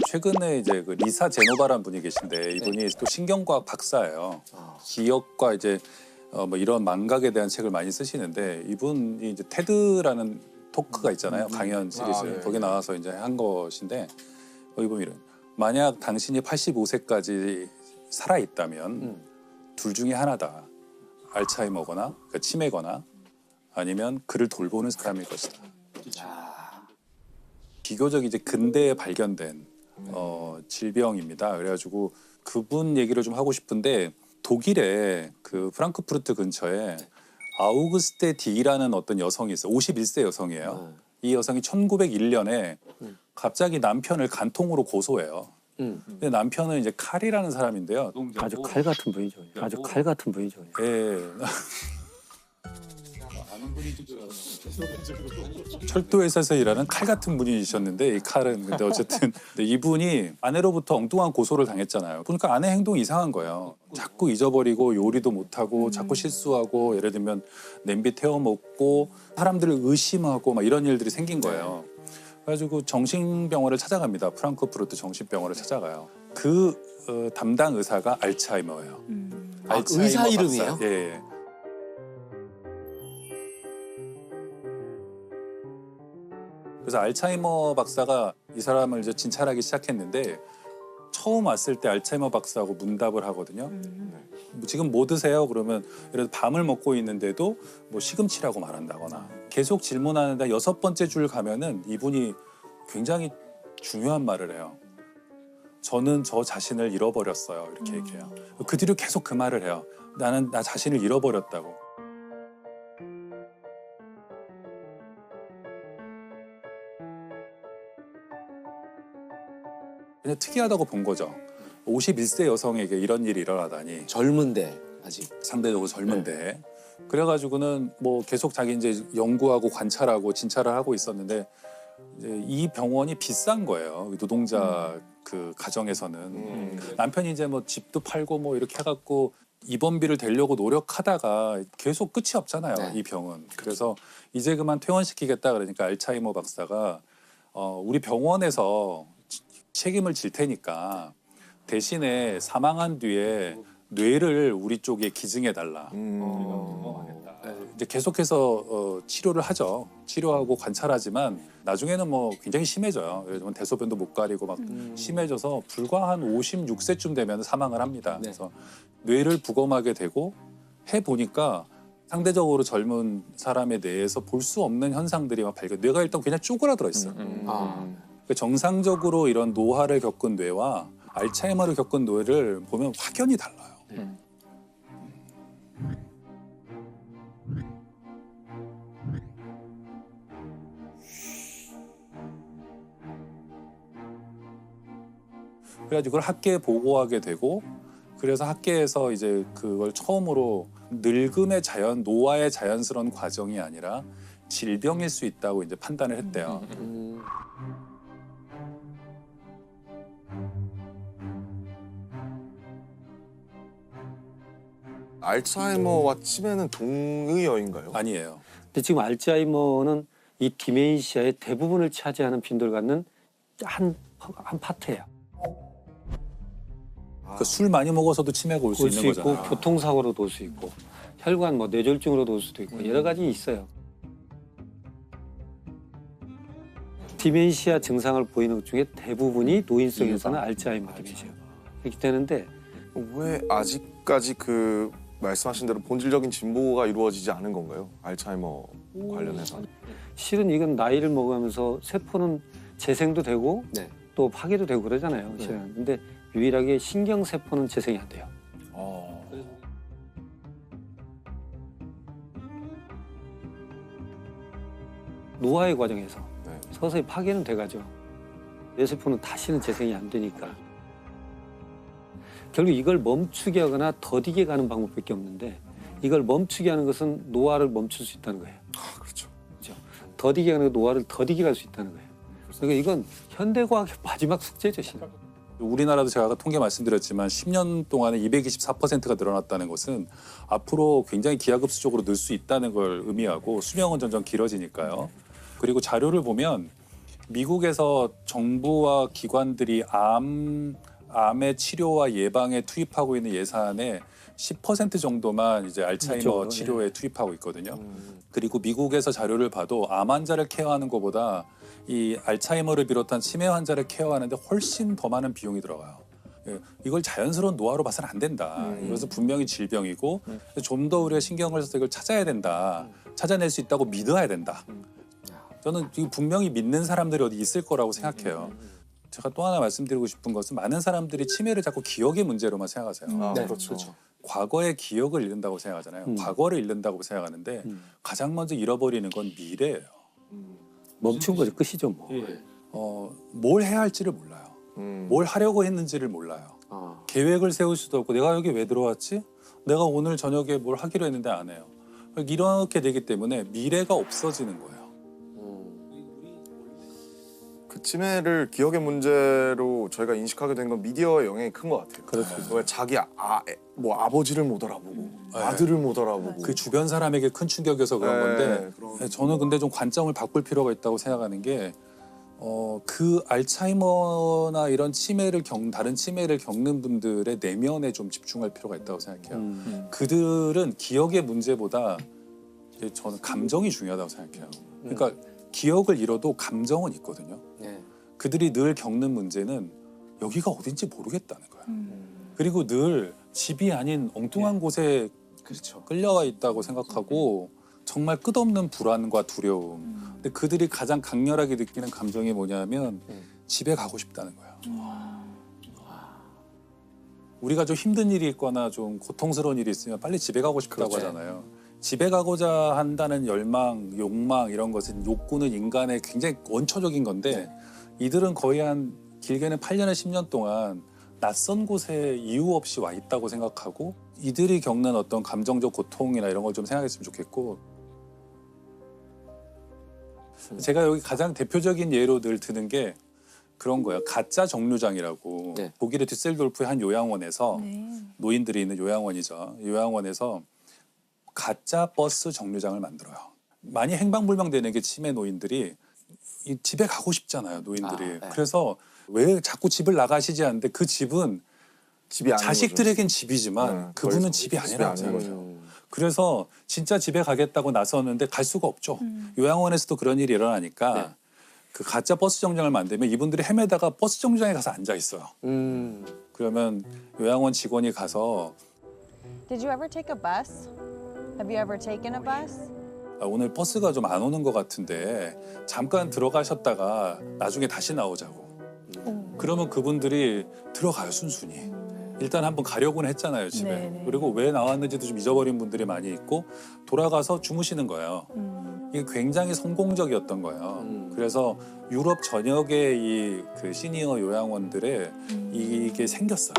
최근에 이제 그 리사 제노바라는 분이 계신데 이분이 또 신경과학 박사예요. 기억과 이제 뭐 이런 망각에 대한 책을 많이 쓰시는데 이분이 이제 테드라는 토크가 있잖아요. 강연 시리즈. 네. 거기 나와서 이제 한 것인데 이분이 이런 만약 당신이 85세까지 살아 있다면 둘 중에 하나다. 알츠하이머거나 그러니까 치매거나 아니면 그를 돌보는 사람일 것이다. 비교적 이제 근대에 발견된 질병입니다. 그래가지고 그분 얘기를 좀 하고 싶은데 독일의 그 프랑크푸르트 근처에 아우그스테 디라는 어떤 여성이 있어요. 51세 여성이에요. 이 여성이 1901년에 갑자기 남편을 간통으로 고소해요. 근데 남편은 이제 칼이라는 사람인데요. 아주 칼 같은 분이죠. 아주 칼 같은 분이죠. 예. 철도회사에서 일하는 칼 같은 분이셨는데 이 칼은 근데 어쨌든 근데 이분이 아내로부터 엉뚱한 고소를 당했잖아요. 그러니까 아내 행동이 이상한 거예요. 자꾸 잊어버리고 요리도 못하고 자꾸 실수하고 예를 들면 냄비 태워 먹고 사람들을 의심하고 막 이런 일들이 생긴 거예요. 그래가지고 정신병원을 찾아갑니다. 프랑크푸르트 정신병원을 찾아가요. 그 담당 의사가 알츠하이머예요. 의사 박사. 이름이에요? 예. 그래서 알츠하이머 박사가 이 사람을 이제 진찰하기 시작했는데 처음 왔을 때 알츠하이머 박사하고 문답을 하거든요. 뭐 지금 뭐 드세요? 그러면 예를 들어 밤을 먹고 있는데도 뭐 시금치라고 말한다거나 계속 질문하는데 6번째 줄 가면은 이분이 굉장히 중요한 말을 해요. 저는 저 자신을 잃어버렸어요. 이렇게 얘기해요. 그 뒤로 계속 그 말을 해요. 나는 나 자신을 잃어버렸다고. 그냥 특이하다고 본 거죠. 51세 여성에게 이런 일이 일어나다니 젊은데 아직. 상대적으로 젊은데 그래가지고는 뭐 계속 자기 이제 연구하고 관찰하고 진찰을 하고 있었는데 이제 이 병원이 비싼 거예요. 노동자 그 가정에서는 남편이 이제 뭐 집도 팔고 뭐 이렇게 해갖고 입원비를 대려고 노력하다가 계속 끝이 없잖아요. 네. 이 병은. 그래서 이제 그만 퇴원시키겠다 그러니까 알츠하이머 박사가 우리 병원에서 책임을 질 테니까 대신에 사망한 뒤에 뇌를 우리 쪽에 기증해 달라. 이제 계속해서 치료를 하죠. 치료하고 관찰하지만 나중에는 뭐 굉장히 심해져요. 예를 들면 대소변도 못 가리고 막 심해져서 불과 한 56세쯤 되면 사망을 합니다. 네. 그래서 뇌를 부검하게 되고 해 보니까 상대적으로 젊은 사람의 뇌에서 볼 수 없는 현상들이 막 발견. 뇌가 일단 그냥 쪼그라들어 있어요. 그러니까 정상적으로 이런 노화를 겪은 뇌와 알츠하이머를 겪은 뇌를 보면 확연히 달라요. 그래가지고 그걸 학계에 보고하게 되고 그래서 학계에서 이제 그걸 처음으로 늙음의 자연, 노화의 자연스러운 과정이 아니라 질병일 수 있다고 이제 판단을 했대요. 알츠하이머와 치매는 동의어인가요? 아니에요. 근데 지금 알츠하이머는 이 디멘시아의 대부분을 차지하는 빈도를 갖는 한 파트예요. 그 술 많이 먹어서도 치매가 올 수 올 있는 수 있고 거잖아요. 교통사고로도 올 수 있고 혈관 뭐 뇌졸중으로도 올 수도 있고 여러 가지 있어요. 디멘시아 증상을 보이는 것 중에 대부분이 노인성에서는 알츠하이머 디멘시아 이렇게 되는데 왜 아직까지 그 말씀하신 대로 본질적인 진보가 이루어지지 않은 건가요? 알츠하이머 관련해서. 실은 이건 나이를 먹으면서 세포는 재생도 되고 네. 또 파괴도 되고 그러잖아요. 실은. 근데 유일하게 신경세포는 재생이 안 돼요. 노화의 과정에서 네. 서서히 파괴는 돼가죠. 뇌세포는 다시는 재생이 안 되니까. 결국 이걸 멈추게 하거나 더디게 가는 방법밖에 없는데 이걸 멈추게 하는 것은 노화를 멈출 수 있다는 거예요. 그렇죠. 그렇죠? 더디게 하는 건 노화를 더디게 갈 수 있다는 거예요. 그러니까 이건 현대과학의 마지막 숙제죠. 지금. 우리나라도 제가 아까 통계 말씀드렸지만 10년 동안에 224%가 늘어났다는 것은 앞으로 굉장히 기하급수적으로 늘 수 있다는 걸 의미하고 수명은 점점 길어지니까요. 그리고 자료를 보면 미국에서 정부와 기관들이 암의 치료와 예방에 투입하고 있는 예산의 10% 정도만 이제 알츠하이머 이쪽으로, 치료에 투입하고 있거든요. 그리고 미국에서 자료를 봐도 암 환자를 케어하는 것보다 이 알츠하이머를 비롯한 치매 환자를 케어하는데 훨씬 더 많은 비용이 들어가요. 예, 이걸 자연스러운 노화로 봐서는 안 된다. 이것은 분명히 질병이고 좀 더 우리가 신경을 써서 이걸 찾아야 된다. 찾아낼 수 있다고 믿어야 된다. 저는 지금 분명히 믿는 사람들이 어디 있을 거라고 생각해요. 제가 또 하나 말씀드리고 싶은 것은 많은 사람들이 치매를 자꾸 기억의 문제로만 생각하세요. 아, 네, 그렇죠. 과거의 기억을 잃는다고 생각하잖아요. 과거를 잃는다고 생각하는데 가장 먼저 잃어버리는 건 미래예요. 멈춘 거죠. 끝이죠 뭐. 뭘 해야 할지를 몰라요. 뭘 하려고 했는지를 몰라요. 계획을 세울 수도 없고 내가 여기 왜 들어왔지? 내가 오늘 저녁에 뭘 하기로 했는데 안 해요. 이렇게 되기 때문에 미래가 없어지는 거예요. 그 치매를 기억의 문제로 저희가 인식하게 된 건 미디어의 영향이 큰 것 같아요. 그렇죠. 왜 자기 뭐 아버지를 못 알아보고 아들을 못 알아보고 그 주변 사람에게 큰 충격이어서 그런 건데 그런- 저는 근데 좀 관점을 바꿀 필요가 있다고 생각하는 게 그 알츠하이머나 이런 다른 치매를 겪는 분들의 내면에 좀 집중할 필요가 있다고 생각해요. 그들은 기억의 문제보다 저는 감정이 중요하다고 생각해요. 그러니까 기억을 잃어도 감정은 있거든요. 네. 그들이 늘 겪는 문제는 여기가 어딘지 모르겠다는 거예요. 그리고 늘 집이 아닌 엉뚱한 곳에 그렇죠. 끌려와 있다고 생각하고 정말 끝없는 불안과 두려움. 근데 그들이 가장 강렬하게 느끼는 감정이 뭐냐면 집에 가고 싶다는 거예요. 우리가 좀 힘든 일이 있거나 좀 고통스러운 일이 있으면 빨리 집에 가고 싶다고 그렇죠. 하잖아요. 집에 가고자 한다는 열망, 욕망 이런 것은 욕구는 인간의 굉장히 원초적인 건데 이들은 거의 한 길게는 8년에 10년 동안 낯선 곳에 이유 없이 와 있다고 생각하고 이들이 겪는 어떤 감정적 고통이나 이런 걸 좀 생각했으면 좋겠고 제가 여기 가장 대표적인 예로 늘 드는 게 그런 거예요. 가짜 정류장이라고 네. 독일의 düsseldorf의 한 요양원에서 네. 노인들이 있는 요양원이죠. 요양원에서 가짜 버스 정류장을 만들어요. 많이 행방불명되는 게 치매 노인들이 이 집에 가고 싶잖아요. 노인들이. 아, 네. 그래서 왜 자꾸 집을 나가시지 않는데 그 집은 집이 아닌 자식들에겐 집이지만 네, 그분은 거의 집이 집이 아니라는 아닌 거죠. 그래서 진짜 집에 가겠다고 나섰는데 갈 수가 없죠. 요양원에서도 그런 일이 일어나니까 네. 그 가짜 버스 정류장을 만들면 이분들이 헤매다가 버스 정류장에 가서 앉아 있어요. 그러면 요양원 직원이 가서 Did you ever take a bus? Have you ever taken a bus? 오늘 버스가 좀 안 오는 것 같은데 잠깐 들어가셨다가 나중에 다시 나오자고. 그러면 그분들이 들어가요 순순히. 일단 한번 가려고는 했잖아요 집에. 네네. 그리고 왜 나왔는지도 좀 잊어버린 분들이 많이 있고 돌아가서 주무시는 거예요. 이게 굉장히 성공적이었던 거예요. 그래서 유럽 전역의 이 그 시니어 요양원들에 이게 생겼어요.